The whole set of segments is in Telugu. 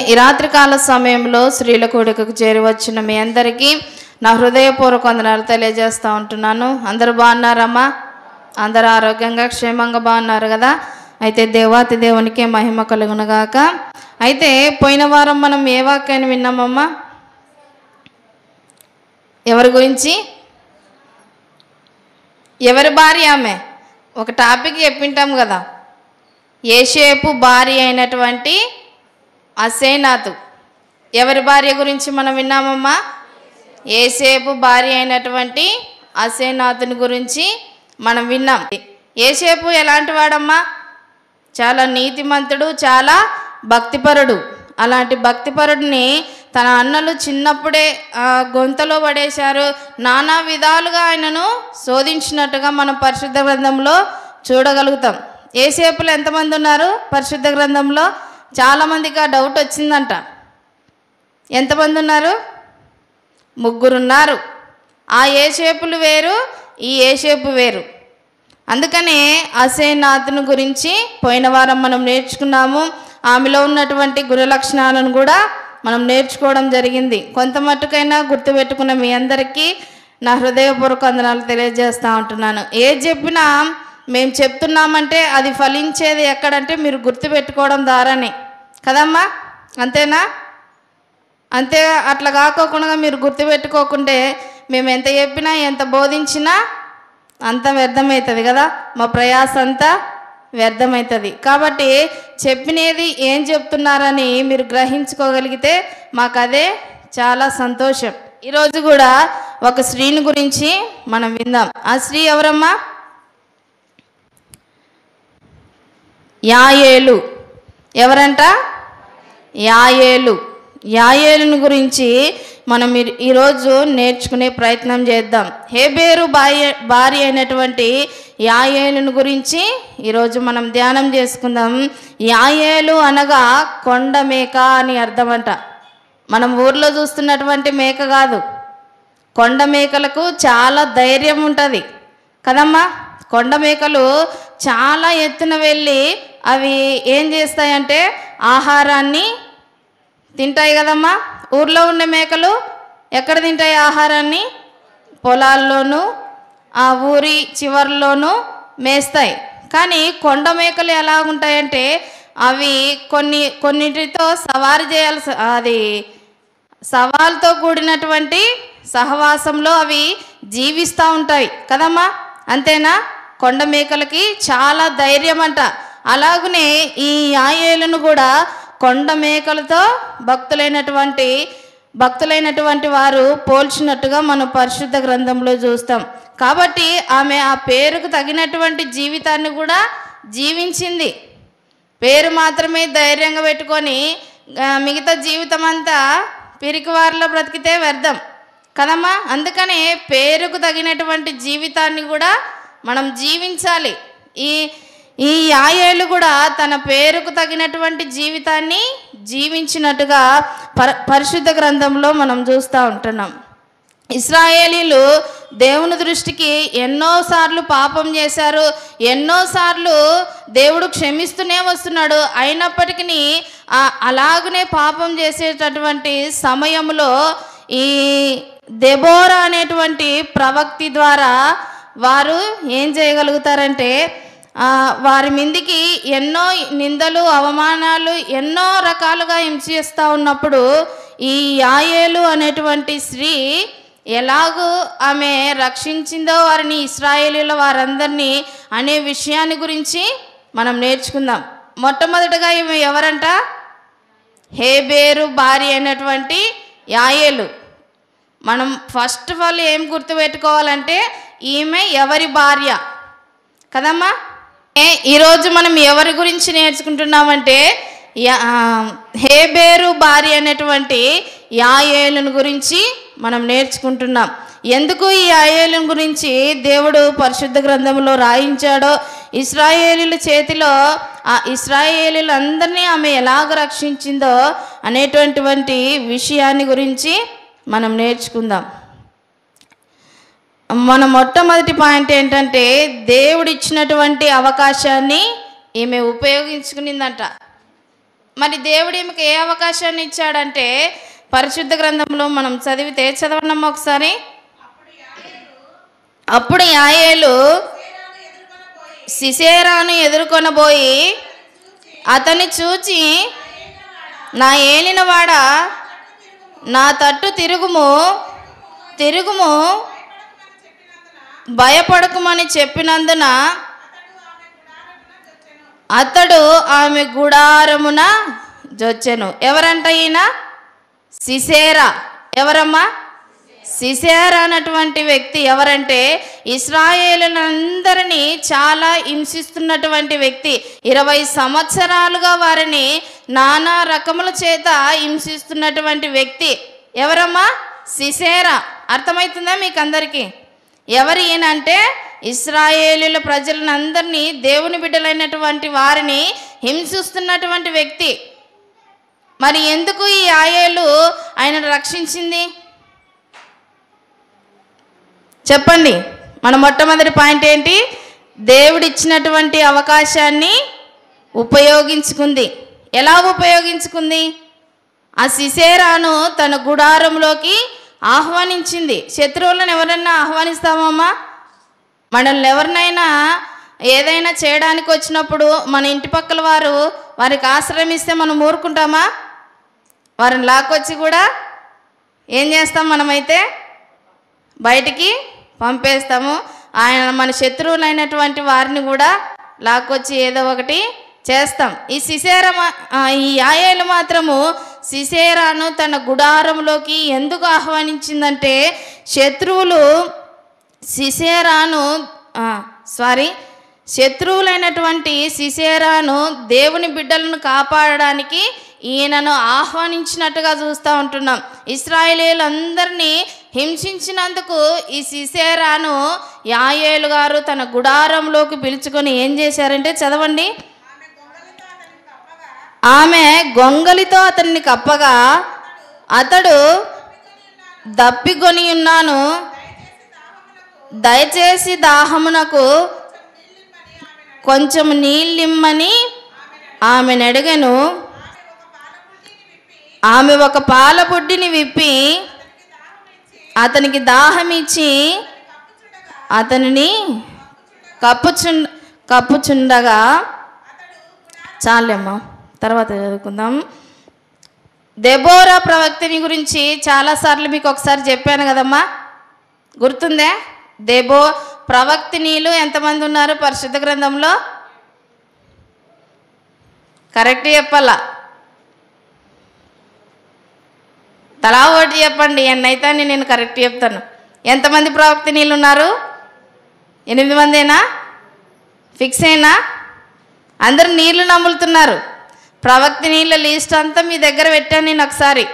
ఈ రాత్రికాల సమయంలో స్త్రీల కూడికకు చేరి వచ్చిన మీ అందరికీ నా హృదయపూర్వక వందనాలు తెలియజేస్తూ ఉంటున్నాను. అందరూ బాగున్నారమ్మా? అందరూ ఆరోగ్యంగా క్షేమంగా బాగున్నారు కదా? అయితే దేవాతి దేవునికే మహిమ కలుగునుగాక. అయితే పోయిన వారం మనం ఏ వాక్యాన్ని విన్నామమ్మా? ఎవరి గురించి? ఎవరి భార్య ఆమె? ఒక టాపిక్ చెప్పింటాం కదా, యేషేపు భార్య అయినటువంటి అసేనాతు. ఎవరి భార్య గురించి మనం విన్నామమ్మా? యేషేపు భార్య అయినటువంటి అసేనాతుని గురించి మనం విన్నాం. యేషేపు ఎలాంటి వాడమ్మా? చాలా నీతిమంతుడు, చాలా భక్తిపరుడు. అలాంటి భక్తిపరుడిని తన అన్నలు చిన్నప్పుడే గొంతలో పడేశారు. నానా విధాలుగా ఆయనను శోధించినట్టుగా మనం పరిశుద్ధ గ్రంథంలో చూడగలుగుతాం. యేషేపులు ఎంతమంది ఉన్నారు పరిశుద్ధ గ్రంథంలో? చాలామందికి ఆ డౌట్ వచ్చిందంట. ఎంతమంది ఉన్నారు? 3 ఉన్నారు. ఆ యేషేపులు వేరు, ఈ యేషేపు వేరు. అందుకనే అసేనాతుని గురించి పోయిన వారం మనం నేర్చుకున్నాము. ఆమెలో ఉన్నటువంటి గుణలక్షణాలను కూడా మనం నేర్చుకోవడం జరిగింది. కొంత మట్టుకైనా గుర్తుపెట్టుకున్న మీ అందరికీ నా హృదయపూర్వక వందనాలు తెలియజేస్తూ ఉంటున్నాను. ఏది చెప్పినా మేము చెప్తున్నామంటే అది ఫలించేది ఎక్కడంటే మీరు గుర్తుపెట్టుకోవడం ద్వారానే కదమ్మా, అంతేనా? అంతే. అట్లా కాకోకుండా మీరు గుర్తుపెట్టుకోకుంటే మేము ఎంత చెప్పినా ఎంత బోధించినా అంత వ్యర్థమవుతుంది కదా, మా ప్రయాస అంతా వ్యర్థమవుతుంది. కాబట్టి చెప్పినది ఏం చెప్తున్నారని మీరు గ్రహించుకోగలిగితే మాకు అదే చాలా సంతోషం. ఈరోజు కూడా ఒక స్త్రీని గురించి మనం విందాం. ఆ స్త్రీ ఎవరమ్మా? యాయేలు. ఎవరంట? యాయేలు. యాయేలుని గురించి మనం ఈరోజు నేర్చుకునే ప్రయత్నం చేద్దాం. హేబేరు భార్య అయినటువంటి యాయేలుని గురించి ఈరోజు మనం ధ్యానం చేసుకుందాం. యాయేలు అనగా కొండ మేక అని అర్థమంట. మనం ఊర్లో చూస్తున్నటువంటి మేక కాదు. కొండ మేకలకు చాలా ధైర్యం ఉంటుంది కదమ్మా. కొండ మేకలు చాలా ఎత్తున వెళ్ళి అవి ఏం చేస్తాయంటే ఆహారాన్ని తింటాయి కదమ్మా. ఊర్లో ఉండే మేకలు ఎక్కడ తింటాయి ఆహారాన్ని? పొలాల్లోనూ ఆ ఊరి చివర్లోనూ మేస్తాయి. కానీ కొండ మేకలు ఎలా ఉంటాయంటే అవి కొన్నిటితో సవారీ చేయాల్సి, అది సవాల్తో కూడినటువంటి సహవాసంలో అవి జీవిస్తూ ఉంటాయి కదమ్మా, అంతేనా? కొండ మేకలకి చాలా ధైర్యం అంట. అలాగనే ఈ యాయేలును కూడా కొండ మేకలతో భక్తులైనటువంటి వారు పోల్చినట్టుగా మనం పరిశుద్ధ గ్రంథంలో చూస్తాం. కాబట్టి ఆమె ఆ పేరుకు తగినటువంటి జీవితాన్ని కూడా జీవించింది. పేరు మాత్రమే ధైర్యంగా పెట్టుకొని మిగతా జీవితం అంతా పిరికివారిలో బ్రతికితే వ్యర్థం కదమ్మా. అందుకనే పేరుకు తగినటువంటి జీవితాన్ని కూడా మనం జీవించాలి. ఈ యాయేలు కూడా తన పేరుకు తగినటువంటి జీవితాన్ని జీవించినట్టుగా పరిశుద్ధ గ్రంథంలో మనం చూస్తూ ఉంటున్నాం. ఇశ్రాయేలీలు దేవుని దృష్టికి ఎన్నోసార్లు పాపం చేశారు, ఎన్నోసార్లు దేవుడు క్షమిస్తూనే వస్తున్నాడు. అయినప్పటికీ అలాగనే పాపం చేసేటటువంటి సమయంలో ఈ దెబోరా అనేటువంటి ప్రవక్తి ద్వారా వారు ఏం చేయగలుగుతారంటే వారి మీదికి ఎన్నో నిందలు అవమానాలు ఎన్నో రకాలుగా హింసిస్తూ ఉన్నప్పుడు ఈ యాయేలు అనేటువంటి స్త్రీ ఎలాగూ ఆమె రక్షించిందో వారిని, ఇశ్రాయేలీల వారందరినీ అనే విషయాన్ని గురించి మనం నేర్చుకుందాం. మొట్టమొదటిగా ఈమె ఎవరంట? హేబేరు భార్య అయినటువంటి యాయేలు. మనం ఫస్ట్ ఆఫ్ ఆల్ ఏం గుర్తుపెట్టుకోవాలంటే ఈమె ఎవరి భార్య కదమ్మా. ఈరోజు మనం ఎవరి గురించి నేర్చుకుంటున్నామంటే హేబేరు భార్య అనేటువంటి యాయేలుని గురించి మనం నేర్చుకుంటున్నాం. ఎందుకు ఈ యాయేలుని గురించి దేవుడు పరిశుద్ధ గ్రంథంలో రాయించాడో, ఇశ్రాయేలీల చేతిలో ఆ ఇశ్రాయేలీలందరినీ ఆమె ఎలాగ రక్షించిందో అనేటువంటి విషయాన్ని గురించి మనం నేర్చుకుందాం. మన మొట్టమొదటి పాయింట్ ఏంటంటే దేవుడిచ్చినటువంటి అవకాశాన్ని ఈమె ఉపయోగించుకునిందంట. మరి దేవుడు ఈమెకు ఏ అవకాశాన్ని ఇచ్చాడంటే పరిశుద్ధ గ్రంథంలో మనం చదివితే చదవనమ్మ ఒకసారి. అప్పుడు యాయేలు సిసేరాను ఎదుర్కొనబోయి అతన్ని చూచి, నా ఏలినవాడా, నా తట్టు తిరుగుము భయపడకుమని చెప్పినందున అతడు ఆమె గుడారమున జొచ్చెను. ఎవరంట ఈయన? సిసేరా. ఎవరమ్మా? సిసేరా అన్నటువంటి వ్యక్తి ఎవరంటే ఇశ్రాయేలులందరినీ చాలా హింసిస్తున్నటువంటి వ్యక్తి. 20 సంవత్సరాలుగా వారిని నానా రకముల చేత హింసిస్తున్నటువంటి వ్యక్తి. ఎవరమ్మా? సిసేరా. అర్థమవుతుందా మీకు అందరికీ? ఎవరు ఈయనంటే ఇశ్రాయేలుల ప్రజలను అందరినీ, దేవుని బిడ్డలైనటువంటి వారిని హింసిస్తున్నటువంటి వ్యక్తి. మరి ఎందుకు ఈ యాయేలు ఆయనను రక్షించింది చెప్పండి. మన మొట్టమొదటి పాయింట్ ఏంటి? దేవుడిచ్చినటువంటి అవకాశాన్ని ఉపయోగించుకుంది. ఎలా ఉపయోగించుకుంది? ఆ సిసేరాను తన గుడారంలోకి ఆహ్వానించింది. శత్రువులను ఎవరన్నా ఆహ్వానిస్తామమ్మా? మనల్ని ఎవరినైనా ఏదైనా చేయడానికి వచ్చినప్పుడు మన ఇంటి పక్కల వారికి ఆశ్రయం ఇస్తే మనం ఊరుకుంటామా? వారిని లాక్కొచ్చి కూడా ఏం చేస్తాం? మనమైతే బయటికి పంపేస్తాము. మన శత్రువులైనటువంటి వారిని కూడా లాక్కొచ్చి ఏదో ఒకటి చేస్తాం. ఈ యాయేలు మాత్రము సిసేరాను తన గుడారంలోకి ఎందుకు ఆహ్వానించిందంటే శత్రువులైనటువంటి సిసేరాను దేవుని బిడ్డలను కాపాడడానికి ఈయనను ఆహ్వానించినట్టుగా చూస్తూ ఉంటున్నాం. ఇశ్రాయేలీయులందరినీ హింసించినందుకు ఈ సిసేరాను యాయేలు గారు తన గుడారంలోకి పిలుచుకొని ఏం చేశారంటే చదవండి. ఆమె గొంగలితో అతన్ని కప్పగా అతడు దప్పికొని ఉన్నాను, దయచేసి దాహమునకు కొంచెం నీళ్ళిమ్మని ఆమెను అడిగెను. ఆమె ఒక పాల బుడ్డిని విప్పి అతనికి దాహమిచ్చి అతనిని కప్పుచుండగా చాలేమ్మా, తర్వాత చదువుకుందాం. దెబోరా ప్రవక్తిని గురించి చాలాసార్లు మీకు ఒకసారి చెప్పాను కదమ్మా, గుర్తుందే? ప్రవక్తినీలు ఎంతమంది ఉన్నారు పరిశుద్ధ గ్రంథంలో? కరెక్ట్ చెప్పాలా? తలా ఒకటి చెప్పండి. ఎన్నైతే నేను కరెక్ట్ చెప్తాను. ఎంతమంది ప్రవక్తినీలు ఉన్నారు? 8 మందేనా? ఫిక్స్ అయినా? అందరు నీళ్లు నమ్ములుతున్నారు. ప్రవక్తినీళ్ళ లిస్ట్ అంతా మీ దగ్గర పెట్టాను నేను ఒకసారి,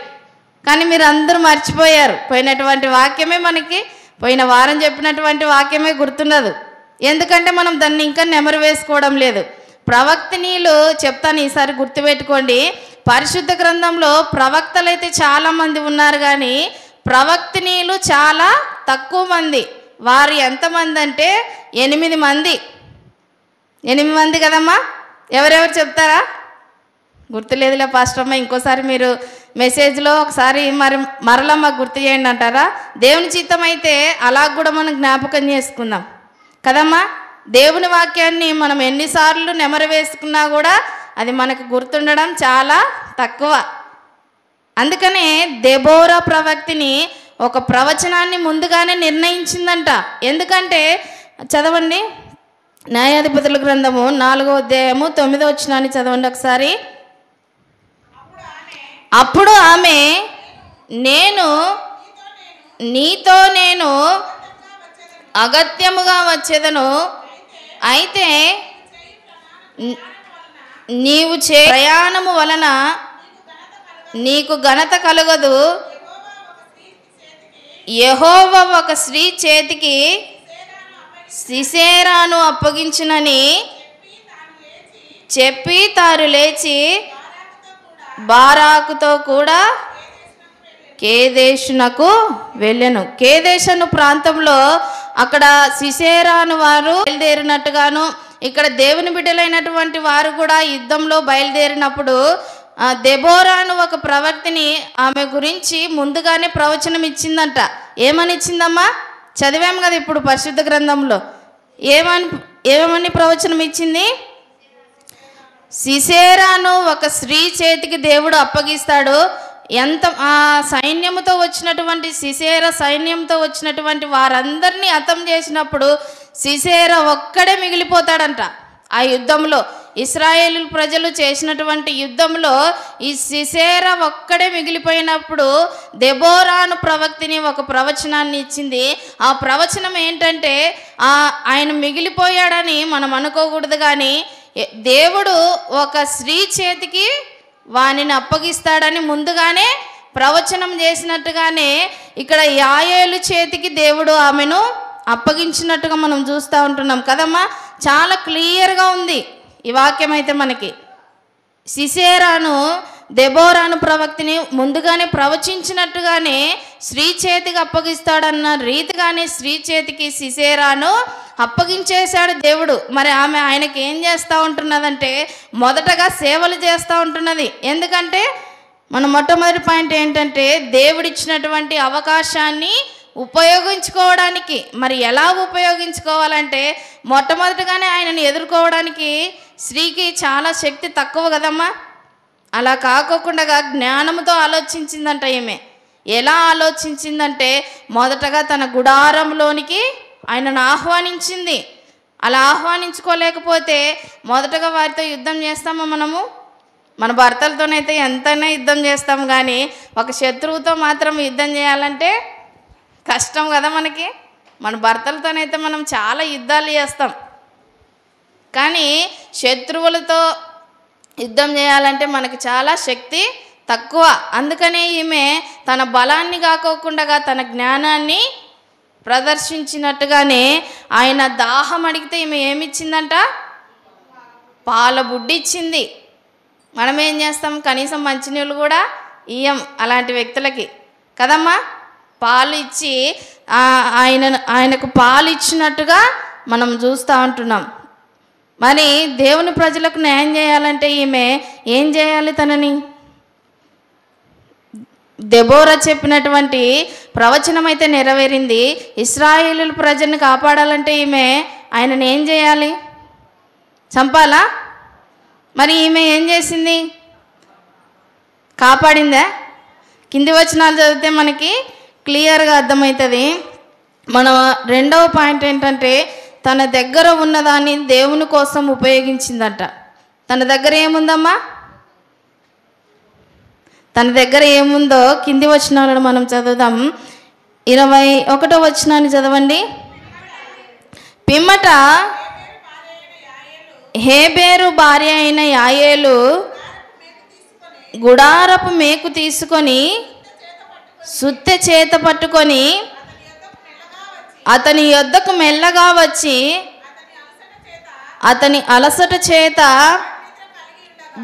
కానీ మీరు అందరూ మర్చిపోయారు. పోయినటువంటి వాక్యమే మనకి పోయిన వారం చెప్పినటువంటి వాక్యమే గుర్తున్నదు. ఎందుకంటే మనం దాన్ని ఇంకా నెమరు వేసుకోవడం లేదు. ప్రవక్తినీలు చెప్తాను, ఈసారి గుర్తుపెట్టుకోండి. పరిశుద్ధ గ్రంథంలో ప్రవక్తలైతే చాలామంది ఉన్నారు, కానీ ప్రవక్తినీలు చాలా తక్కువ మంది. వారు ఎంతమంది అంటే 8 మంది. 8 మంది కదమ్మా? ఎవరెవరు చెప్తారా? గుర్తులేదులే పాస్టమ్మ, ఇంకోసారి మీరు మెసేజ్లో ఒకసారి మరలా మాకు గుర్తు చేయండి అంటారా? దేవుని చిత్తం అయితే అలా కూడా మనం జ్ఞాపకం చేసుకుందాం కదమ్మా. దేవుని వాక్యాన్ని మనం ఎన్నిసార్లు నెమరు వేసుకున్నా కూడా అది మనకు గుర్తుండడం చాలా తక్కువ. అందుకనే దెబోరా ప్రవక్తిని ఒక ప్రవచనాన్ని ముందుగానే నిర్ణయించిందంట. ఎందుకంటే చదవండి, న్యాయాధిపతుల గ్రంథము 4వ అధ్యాయము 9వ వచనాన్ని చదవండి ఒకసారి. అప్పుడు ఆమె, నీతో నేను అగత్యముగా వచ్చేదను, అయితే నీవు ప్రయాణము వలన నీకు ఘనత కలుగదు. యెహోవా ఒక స్త్రీ చేతికి సిసేరాను అప్పగించునని చెప్పి తాను లేచి బారాకుతో కూడా కేదేశునకు వెళ్ళెను. కేదేశను ప్రాంతంలో అక్కడ సిసేరాను వారు బయలుదేరినట్టుగాను, ఇక్కడ దేవుని బిడ్డలైనటువంటి వారు కూడా యుద్ధంలో బయలుదేరినప్పుడు దెబోరాను ఒక ప్రవక్తిని ఆమె గురించి ముందుగానే ప్రవచనం ఇచ్చిందంట. ఏమని ఇచ్చిందమ్మా? చదివాము కదా ఇప్పుడు పరిశుద్ధ గ్రంథంలో. ఏమని ప్రవచనం ఇచ్చింది? సిసేరాను ఒక స్త్రీ చేతికి దేవుడు అప్పగిస్తాడు. ఆ సైన్యంతో వచ్చినటువంటి సిసేరా సైన్యంతో వచ్చినటువంటి వారందరినీ హతం చేసినప్పుడు సిసేరా ఒక్కడే మిగిలిపోతాడంట. ఆ యుద్ధంలో ఇశ్రాయేలు ప్రజలు చేసినటువంటి యుద్ధంలో ఈ సిసేరా ఒక్కడే మిగిలిపోయినప్పుడు దెబోరాను ప్రవక్తిని ఒక ప్రవచనాన్ని ఇచ్చింది. ఆ ప్రవచనం ఏంటంటే ఆయన మిగిలిపోయాడని మనం అనుకోకూడదు, కానీ దేవుడు ఒక స్త్రీ చేతికి వానిని అప్పగిస్తాడని ముందుగానే ప్రవచనం చేసినట్టుగానే ఇక్కడ యాయేలు చేతికి దేవుడు ఆమెను అప్పగించినట్టుగా మనం చూస్తూ ఉంటున్నాం కదమ్మా. చాలా క్లియర్గా ఉంది ఈ వాక్యం అయితే మనకి. సిసేరాను దెబోరాను ప్రవక్తిని ముందుగానే ప్రవచించినట్టుగానే స్త్రీ చేతికి అప్పగిస్తాడన్న రీతిగానే స్త్రీ చేతికి సిసేరాను అప్పగించేశాడు దేవుడు. మరి ఆమె ఆయనకి ఏం చేస్తూ ఉంటున్నదంటే మొదటగా సేవలు చేస్తూ ఉంటున్నది. ఎందుకంటే మన మొట్టమొదటి పాయింట్ ఏంటంటే దేవుడిచ్చినటువంటి అవకాశాన్ని ఉపయోగించుకోవడానికి. మరి ఎలా ఉపయోగించుకోవాలంటే మొట్టమొదటిగానే ఆయనను ఎదుర్కోవడానికి స్త్రీకి చాలా శక్తి తక్కువ కదమ్మా. అలా కాకోకుండా జ్ఞానంతో ఆలోచించిందంట ఈమె. ఎలా ఆలోచించిందంటే మొదటగా తన గుడారంలోనికి ఆయనను ఆహ్వానించింది. అలా ఆహ్వానించుకోలేకపోతే మొదటగా వారితో యుద్ధం చేస్తామో మనము? మన భర్తలతోనైతే ఎంతైనా యుద్ధం చేస్తాం, కానీ ఒక శత్రువుతో మాత్రం యుద్ధం చేయాలంటే కష్టం కదా మనకి. మన భర్తలతోనైతే మనం చాలా యుద్ధాలు చేస్తాం, కానీ శత్రువులతో యుద్ధం చేయాలంటే మనకి చాలా శక్తి తక్కువ. అందుకనే ఈమె తన బలాన్ని కాకోకుండా తన జ్ఞానాన్ని ప్రదర్శించినట్టుగానే ఆయన దాహం అడిగితే ఈమె ఏమిచ్చిందంట? పాల బుడ్డి ఇచ్చింది. మనం ఏం చేస్తాం? కనీసం మంచినీళ్ళు కూడా ఇయ్యం అలాంటి వ్యక్తులకి కదమ్మా. పాలు ఇచ్చి ఆయనకు పాలు ఇచ్చినట్టుగా మనం చూస్తూ ఉంటున్నాం. మరి దేవుని ప్రజలకు న్యాయం చేయాలంటే ఈమె ఏం చేయాలి? తనని దెబోరా చెప్పినటువంటి ప్రవచనం అయితే నెరవేరింది. ఇశ్రాయేలు ప్రజల్ని కాపాడాలంటే ఈమె ఆయనను ఏం చేయాలి? చంపాలా? మరి ఈమె ఏం చేసింది? కాపాడిందా? కింది వచనాలు చదివితే మనకి క్లియర్గా అర్థమవుతుంది. మన రెండవ పాయింట్ ఏంటంటే తన దగ్గర ఉన్నదాన్ని దేవుని కోసం ఉపయోగించిందట. తన దగ్గర ఏముందమ్మా? తన దగ్గర ఏముందో కింది వచనాలను మనం చదువుదాం. 21వ వచనాన్ని చదవండి. పిమ్మట హేబేరు భార్య అయిన యాయేలు గుడారపు మేకు తీసుకొని సుత్తె చేత పట్టుకొని అతని యొద్దకు మెల్లగా వచ్చి అతని అలసట చేత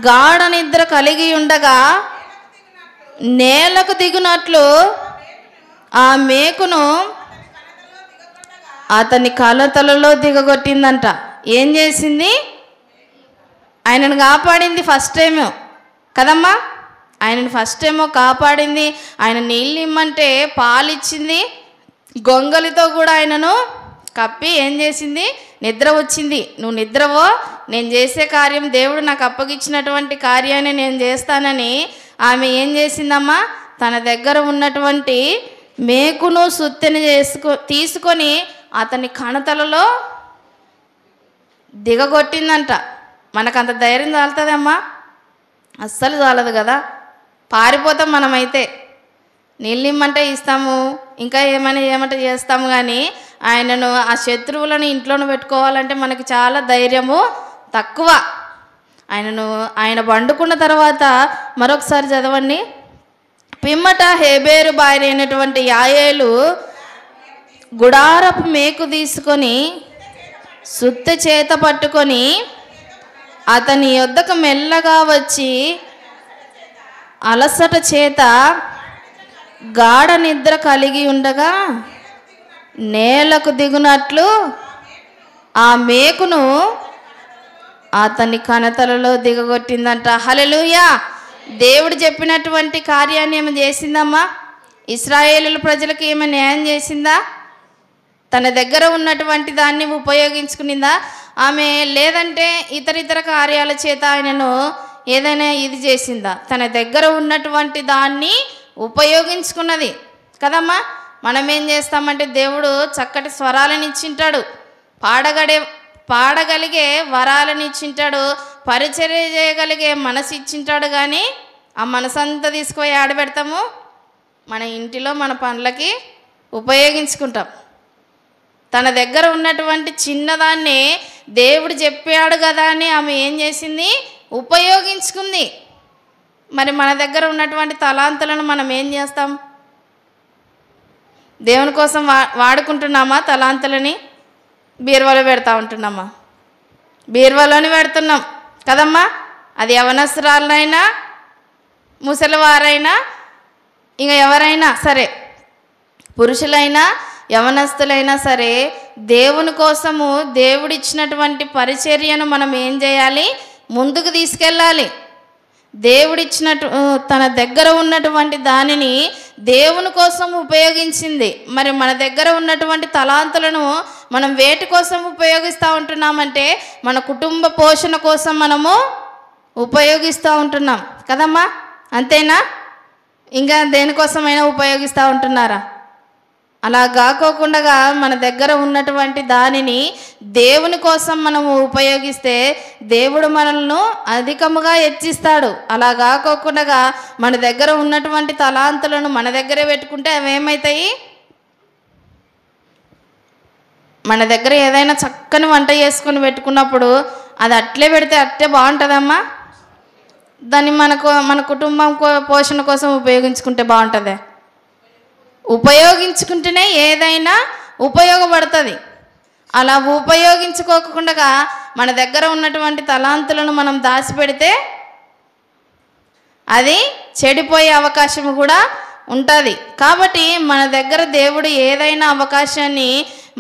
గాఢ నిద్ర కలిగి ఉండగా నేలకు దిగునట్లు ఆ మేకును అతని కలతలలో దిగగొట్టిందంట. ఏం చేసింది? ఆయనను కాపాడింది ఫస్ట్ టైము కదమ్మా. ఆయనను ఫస్ట్ టైమో కాపాడింది. ఆయన నీళ్ళు ఇమ్మంటే పాలిచ్చింది. గొంగలితో కూడా ఆయనను కప్పి ఏం చేసింది? నిద్ర వచ్చింది. నువ్వు నిద్రవో, నేను చేసే కార్యం దేవుడు నాకు అప్పగించినటువంటి కార్యాన్ని నేను చేస్తానని ఆమె ఏం చేసిందమ్మా? తన దగ్గర ఉన్నటువంటి మేకును సుత్తెను తీసుకొని అతని కణతలలో దిగగొట్టిందంట. మనకంత ధైర్యం చాలుతుందమ్మా? అస్సలు చాలదు కదా. పారిపోతాం మనమైతే. నీళ్ళు ఇమ్మంటే ఇస్తాము, ఇంకా ఏమంటే చేస్తాము, కానీ ఆయనను ఆ శత్రువులను ఇంట్లోనే పెట్టుకోవాలంటే మనకి చాలా ధైర్యము తక్కువ. ఆయన వండుకున్న తర్వాత మరొకసారి చదవండి. పిమ్మట హేబేరు భార్య అయినటువంటి యాయేలు గుడారపు మేకు తీసుకొని సుత్తె చేత పట్టుకొని అతని యొద్దకు మెల్లగా వచ్చి అలసట చేత గాఢ నిద్ర కలిగి ఉండగా నేలకు దిగునట్లు ఆ మేకును అతని కణతలలో దిగగొట్టిందంట. హల్లెలూయా. దేవుడు చెప్పినటువంటి కార్యాన్ని ఏమైనా చేసిందమ్మా? ఇశ్రాయేలు ప్రజలకు ఏమైనా న్యాయం చేసిందా? తన దగ్గర ఉన్నటువంటి దాన్ని ఉపయోగించుకునిందా ఆమె? లేదంటే ఇతర కార్యాల చేత ఆయనను ఏదైనా ఇది చేసిందా? తన దగ్గర ఉన్నటువంటి దాన్ని ఉపయోగించుకున్నది కదమ్మా. మనం ఏం చేస్తామంటే దేవుడు చక్కటి స్వరాలను ఇచ్చింటాడు, పాడగలిగే వరాలను ఇచ్చింటాడు, పరిచర్య చేయగలిగే మనసు ఇచ్చింటాడు. కానీ ఆ మనసంతా తీసుకుపోయి ఆడబెడతాము, మన ఇంటిలో మన పనులకి ఉపయోగించుకుంటాం. తన దగ్గర ఉన్నటువంటి చిన్నదాన్ని దేవుడు చెప్పాడు కదా అని ఆమె ఏం చేసింది? ఉపయోగించుకుంది. మరి మన దగ్గర ఉన్నటువంటి తలాంతులను మనం ఏం చేస్తాం? దేవుని కోసం వాడుకుంటున్నామా? తలాంతులని బీరువాలో పెడతా ఉంటున్నామా? బీరువాలోనే పెడుతున్నాం కదమ్మా. అది యవనస్తురాలైనా ముసలివారైనా ఇంకా ఎవరైనా సరే, పురుషులైనా యవనస్తులైనా సరే, దేవుని కోసము దేవుడిచ్చినటువంటి పరిచర్యను మనం ఏం చేయాలి? ముందుకు తీసుకెళ్ళాలి. దేవుడిచ్చినట్టు తన దగ్గర ఉన్నటువంటి దానిని దేవుని కోసం ఉపయోగించింది. మరి మన దగ్గర ఉన్నటువంటి తలాంతులను మనం వేటి కోసం ఉపయోగిస్తూ ఉంటున్నామంటే మన కుటుంబ పోషణ కోసం మనము ఉపయోగిస్తూ ఉంటున్నాం కదమ్మా. అంతేనా? ఇంకా దేనికోసమైనా ఉపయోగిస్తూ ఉంటున్నారా? అలా కాకోకుండా మన దగ్గర ఉన్నటువంటి దానిని దేవుని కోసం మనము ఉపయోగిస్తే దేవుడు మనల్ని అధికముగా హెచ్చిస్తాడు. అలా కాకోకుండా మన దగ్గర ఉన్నటువంటి తలాంతులను మన దగ్గరే పెట్టుకుంటే అవి ఏమవుతాయి? మన దగ్గర ఏదైనా చక్కని వంట చేసుకొని పెట్టుకున్నప్పుడు అది అట్లే పెడితే అట్లే బాగుంటుందమ్మా. దాన్ని మన కుటుంబం పోషణ కోసం ఉపయోగించుకుంటే బాగుంటుంది. ఉపయోగించుకుంటేనే ఏదైనా ఉపయోగపడుతుంది. అలా ఉపయోగించుకోకుండా మన దగ్గర ఉన్నటువంటి తలాంతులను మనం దాచిపెడితే అది చెడిపోయే అవకాశం కూడా ఉంటుంది. కాబట్టి మన దగ్గర దేవుడు ఏదైనా అవకాశాన్ని,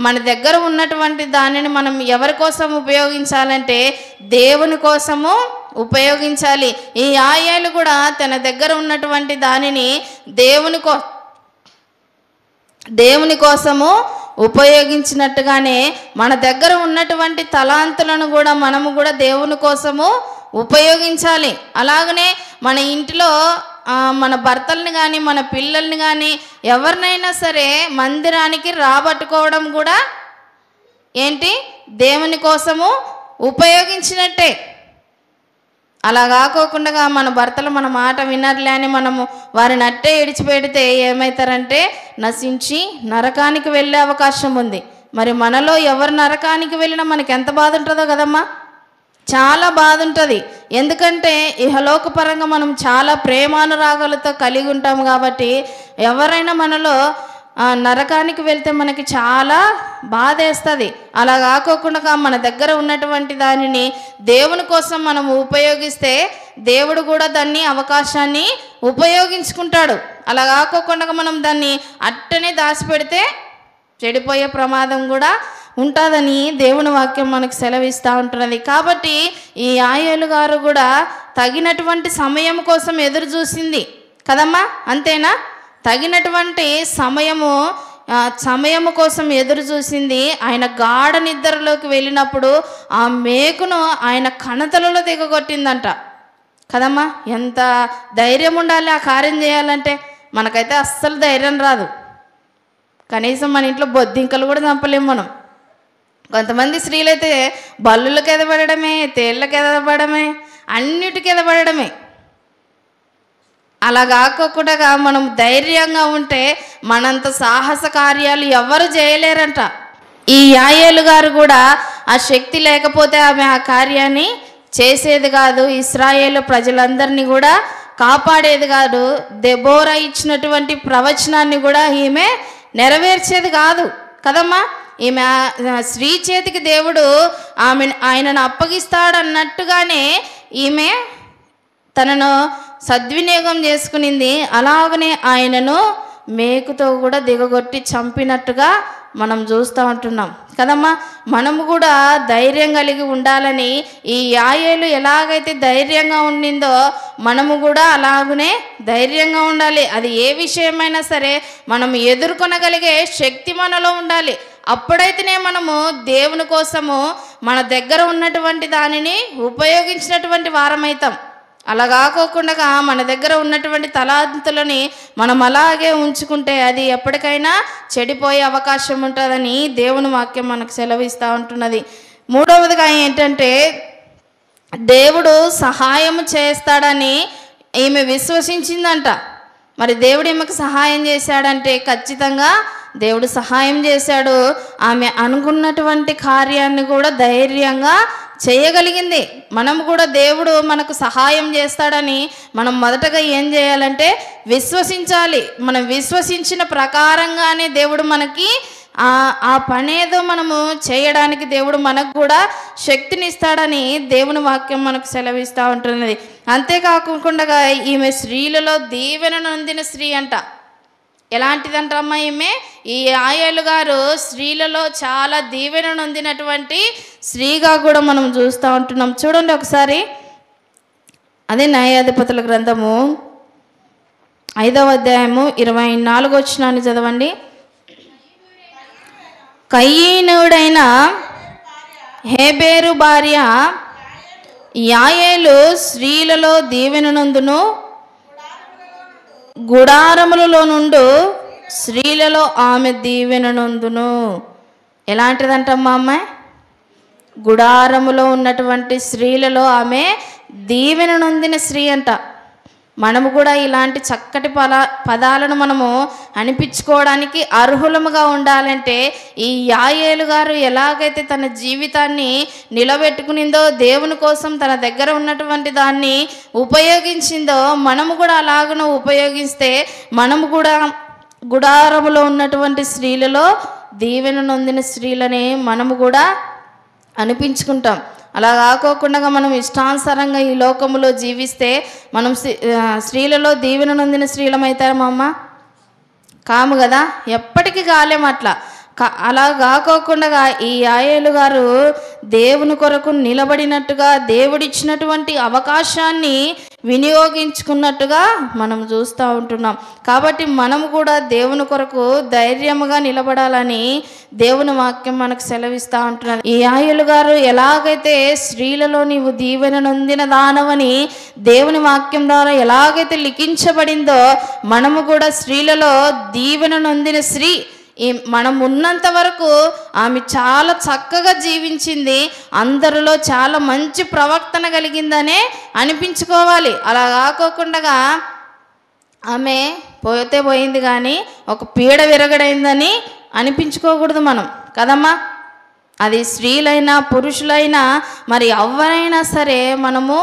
మన దగ్గర ఉన్నటువంటి దానిని మనం ఎవరి కోసం ఉపయోగించాలంటే దేవుని కోసము ఉపయోగించాలి. ఈ యాయేలు కూడా తన దగ్గర ఉన్నటువంటి దానిని దేవుని కోసము ఉపయోగించినట్టుగానే మన దగ్గర ఉన్నటువంటి తలాంతులను కూడా మనము కూడా దేవుని కోసము ఉపయోగించాలి. అలాగనే మన ఇంటిలో మన భర్తల్ని కానీ మన పిల్లల్ని కానీ ఎవరినైనా సరే మందిరానికి రాబట్టుకోవడం కూడా ఏంటి? దేవుని కోసము ఉపయోగించినట్టే. అలా కాకోకుండా మన భర్తలు మన మాట వినర్లే అని మనము వారిని అట్టే ఇడిచిపెడితే ఏమవుతారంటే నశించి నరకానికి వెళ్ళే అవకాశం ఉంది. మరి మనలో ఎవరు నరకానికి వెళ్ళినా మనకి ఎంత బాధ ఉంటుందో కదమ్మా. చాలా బాధ ఉంటుంది. ఎందుకంటే ఇహలోకపరంగా మనం చాలా ప్రేమానురాగాలతో కలిగి ఉంటాము కాబట్టి ఎవరైనా మనలో నరకానికి వెళ్తే మనకి చాలా బాధ వేస్తుంది. అలా కాకోకుండా మన దగ్గర ఉన్నటువంటి దానిని దేవుని కోసం మనం ఉపయోగిస్తే దేవుడు కూడా దాన్ని అవకాశాన్ని ఉపయోగించుకుంటాడు. అలా కాకోకుండా మనం దాన్ని అట్టనే దాచిపెడితే చెడిపోయే ప్రమాదం కూడా ఉంటుందని దేవుని వాక్యం మనకు సెలవిస్తూ ఉంటున్నది. కాబట్టి ఈ యాయేలు గారు కూడా తగినటువంటి సమయం కోసం ఎదురు చూసింది కదమ్మా. అంతేనా? తగినటువంటి సమయము కోసం ఎదురు చూసింది. ఆయన గాఢ నిద్రలోకి వెళ్ళినప్పుడు ఆ మేకును ఆయన కణతలలో దిగగొట్టిందంట కదమ్మా. ఎంత ధైర్యం ఉండాలి ఆ కార్యం చేయాలంటే. మనకైతే అస్సలు ధైర్యం రాదు. కనీసం మన ఇంట్లో బొద్దింకలు కూడా చంపలేము మనం. కొంతమంది స్త్రీలైతే బల్లులకు ఎదబడమే, తేళ్ళకి ఎదబడమే, అన్నిటికీ ఎదబడమే. అలా కాకుండా మనం ధైర్యంగా ఉంటే మనంత సాహస కార్యాలు ఎవరు చేయలేరంట. ఈ యాయేలు గారు కూడా ఆ శక్తి లేకపోతే ఆమె ఆ కార్యాన్ని చేసేది కాదు. ఇశ్రాయేలు ప్రజలందరినీ కూడా కాపాడేది కాదు. దెబోరా ఇచ్చినటువంటి ప్రవచనాన్ని కూడా ఈమె నెరవేర్చేది కాదు కదమ్మా. ఈమె స్త్రీ చేతికి దేవుడు ఆయనను అప్పగిస్తాడన్నట్టుగానే ఈమె తనను సద్వినియోగం చేసుకునింది. అలాగనే ఆయనను మేకుతో కూడా దిగగొట్టి చంపినట్టుగా మనం చూస్తూ ఉంటున్నాం కదమ్మా. మనము కూడా ధైర్యం కలిగి ఉండాలని ఈ యాయేలు ఎలాగైతే ధైర్యంగా ఉండిందో మనము కూడా అలాగనే ధైర్యంగా ఉండాలి. అది ఏ విషయమైనా సరే మనం ఎదుర్కొనగలిగే శక్తి మనలో ఉండాలి. అప్పుడైతేనే మనము దేవుని కోసము మన దగ్గర ఉన్నటువంటి దానిని ఉపయోగించినటువంటి వారమవుతాం. అలా కాకోకుండా మన దగ్గర ఉన్నటువంటి తలాంతులని మనం అలాగే ఉంచుకుంటే అది ఎప్పటికైనా చెడిపోయే అవకాశం ఉంటుందని దేవుని వాక్యం మనకు సెలవిస్తూ ఉంటున్నది. మూడవదిగా ఏంటంటే, దేవుడు సహాయం చేస్తాడని ఈమె విశ్వసించిందంట. మరి దేవుడు ఈమెకు సహాయం చేశాడంటే ఖచ్చితంగా దేవుడు సహాయం చేశాడు. ఆమె అనుకున్నటువంటి కార్యాన్ని కూడా ధైర్యంగా చేయగలిగింది. మనం కూడా దేవుడు మనకు సహాయం చేస్తాడని మనం మొదటగా ఏం చేయాలంటే విశ్వసించాలి. మనం విశ్వసించిన ప్రకారంగానే దేవుడు మనకి ఆ పనేదో మనము చేయడానికి దేవుడు మనకు కూడా శక్తిని ఇస్తాడని దేవుని వాక్యం మనకు సెలవిస్తూ ఉంటున్నది. అంతేకాకుండా ఈమె స్త్రీలలో దీవెన నొందిన స్త్రీ అంట. ఎలాంటిదంటమ్మా ఈమె? ఈ యాయేలు గారు స్త్రీలలో చాలా దీవెన నొందినటువంటి స్త్రీగా కూడా మనం చూస్తూ ఉంటున్నాం. చూడండి ఒకసారి, అదే న్యాయాధిపతుల గ్రంథము 5వ అధ్యాయము 24వ వచనాన్ని చదవండి. కయీనుడైన హేబేరు భార్య యాయేలు స్త్రీలలో దీవెననందును గుడారములలో నుండు స్త్రీలలో ఆమె దీవెననందును. ఎలాంటిదంటమ్మా అమ్మాయి? గుడారములో ఉన్నటువంటి స్త్రీలలో ఆమె దీవెన నొందిన స్త్రీ అంట. మనము కూడా ఇలాంటి చక్కటి పదాలను మనము అనిపించుకోవడానికి అర్హులముగా ఉండాలంటే ఈ యాయేలు గారు ఎలాగైతే తన జీవితాన్ని నిలబెట్టుకునిందో, దేవుని కోసం తన దగ్గర ఉన్నటువంటి దాన్ని ఉపయోగించిందో, మనము కూడా అలాగను ఉపయోగిస్తే మనము కూడా గుడారములో ఉన్నటువంటి స్త్రీలలో దీవెన నొందిన స్త్రీలని మనము కూడా అనిపించుకుంటాం. అలా కాకోకుండా మనం ఇష్టానుసారంగా ఈ లోకములో జీవిస్తే మనం స్త్రీలలో దీవెన నొందిన స్త్రీలమవుతామా అమ్మ? కాము కదా, ఎప్పటికీ కాలేం అట్లా. అలా కాకోకుండా ఈ యాయేలు గారు దేవుని కొరకు నిలబడినట్టుగా, దేవుడిచ్చినటువంటి అవకాశాన్ని వినియోగించుకున్నట్టుగా మనం చూస్తూ ఉంటున్నాం. కాబట్టి మనం కూడా దేవుని కొరకు ధైర్యముగా నిలబడాలని దేవుని వాక్యం మనకు సెలవిస్తూ ఉంటున్నారు. ఈ యాయేలు గారు ఎలాగైతే స్త్రీలలో నీవు దీవెన నొందిన దానవని దేవుని వాక్యం ద్వారా ఎలాగైతే లిఖించబడిందో, మనము కూడా స్త్రీలలో దీవెన నొందిన స్త్రీ. మనం ఉన్నంత వరకు ఆమె చాలా చక్కగా జీవించింది, అందరిలో చాలా మంచి ప్రవర్తన కలిగిందనే అనిపించుకోవాలి. అలా కాకోకుండా ఆమె పోతే పోయింది కానీ ఒక పీడ విరగడైందని అనిపించుకోకూడదు మనం కదమ్మా. అది స్త్రీలైనా పురుషులైనా మరి ఎవరైనా సరే మనము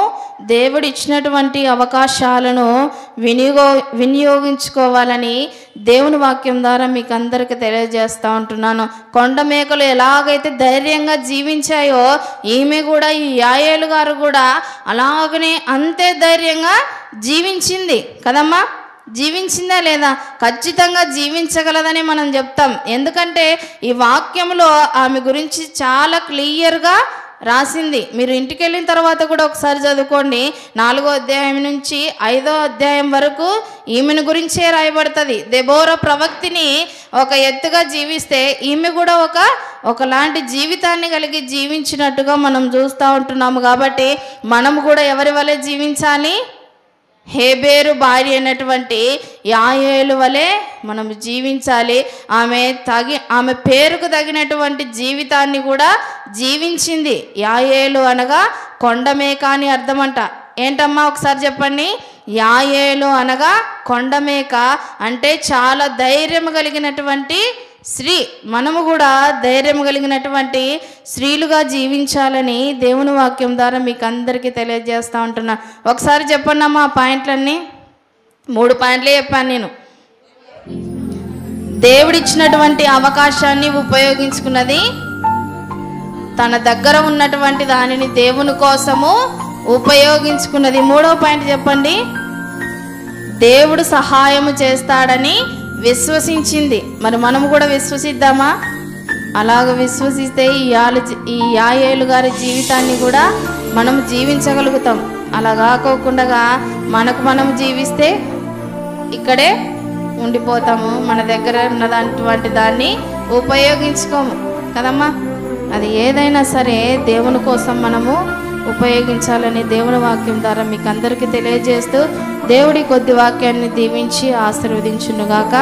దేవుడు ఇచ్చినటువంటి అవకాశాలను వినియోగించుకోవాలని దేవుని వాక్యం ద్వారా మీకు అందరికీ తెలియజేస్తూ ఉంటున్నాను. కొండ మేకలు ఎలాగైతే ధైర్యంగా జీవించాయో ఈమె కూడా, ఈ యాయేలు గారు కూడా అలాగనే అంతే ధైర్యంగా జీవించింది కదమ్మా. జీవించిందా లేదా? ఖచ్చితంగా జీవించగలదని మనం చెప్తాం. ఎందుకంటే ఈ వాక్యంలో ఆమె గురించి చాలా క్లియర్గా రాసింది. మీరు ఇంటికి వెళ్ళిన తర్వాత కూడా ఒకసారి చదువుకోండి. 4వ అధ్యాయం నుంచి 5వ అధ్యాయం వరకు ఈమెను గురించే రాయబడుతుంది. దెబోరా ప్రవక్తిని ఒక ఎత్తుగా జీవిస్తే ఈమె కూడా ఒకలాంటి జీవితాన్ని కలిగి జీవించినట్టుగా మనం చూస్తూ ఉంటున్నాము. కాబట్టి మనము కూడా ఎవరి వలె జీవించాలి? హేబేరు భార్య అయినటువంటి యాయేలు వలె మనం జీవించాలి. ఆమె పేరుకు తగినటువంటి జీవితాన్ని కూడా జీవించింది. యాయేలు అనగా కొండమేక అని అర్థమంట. ఏంటమ్మా ఒకసారి చెప్పండి. యాయేలు అనగా కొండమేక అంటే చాలా ధైర్యం కలిగినటువంటి స్త్రీ. మనము కూడా ధైర్యం కలిగినటువంటి స్త్రీలుగా జీవించాలని దేవుని వాక్యం ద్వారా మీకు అందరికీ తెలియజేస్తూ ఉంటున్నా. ఒకసారి చెప్పండి అమ్మా ఆ పాయింట్లన్నీ. 3 పాయింట్లే చెప్పాను నేను. దేవుడిచ్చినటువంటి అవకాశాన్ని ఉపయోగించుకున్నది, తన దగ్గర ఉన్నటువంటి దానిని దేవుని కోసము ఉపయోగించుకున్నది. 3వ పాయింట్ చెప్పండి. దేవుడు సహాయము చేస్తాడని విశ్వసించింది. మరి మనము కూడా విశ్వసిద్దామా? అలాగ విశ్వసిస్తే ఈ యాయేలు గారి జీవితాన్ని కూడా మనం జీవించగలుగుతాం. అలా కాకోకుండా మనకు మనం జీవిస్తే ఇక్కడే ఉండిపోతాము, మన దగ్గర ఉన్నటువంటి దాన్ని ఉపయోగించుకోము కదమ్మా. అది ఏదైనా సరే దేవుని కోసం మనము ఉపయోగించాలని దేవుని వాక్యం ద్వారా మీకు అందరికీ తెలియజేస్తూ దేవుడి కొద్ది వాక్యాన్ని దీవించి ఆశీర్వదించునుగాక.